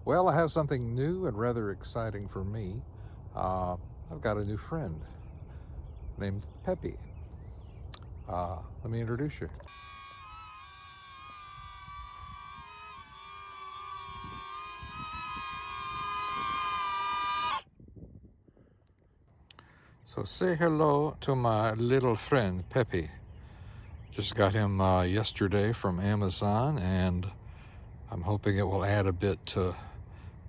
Well, I have something new and rather exciting for me. I've got a new friend named Pepe. Let me introduce you. So say hello to my little friend Pepe. Just got him yesterday from Amazon, and I'm hoping it will add a bit to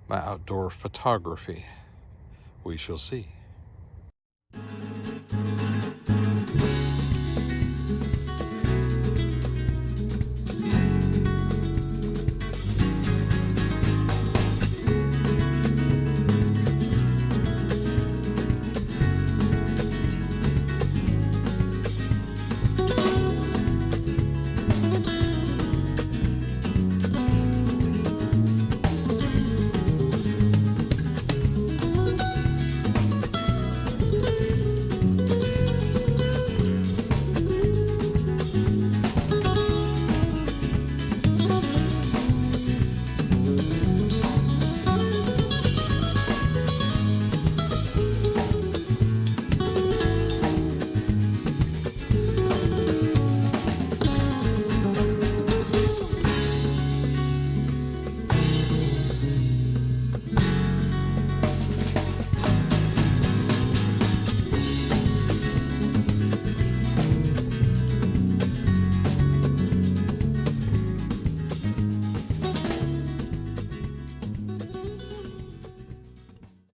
my outdoor photography. We shall see.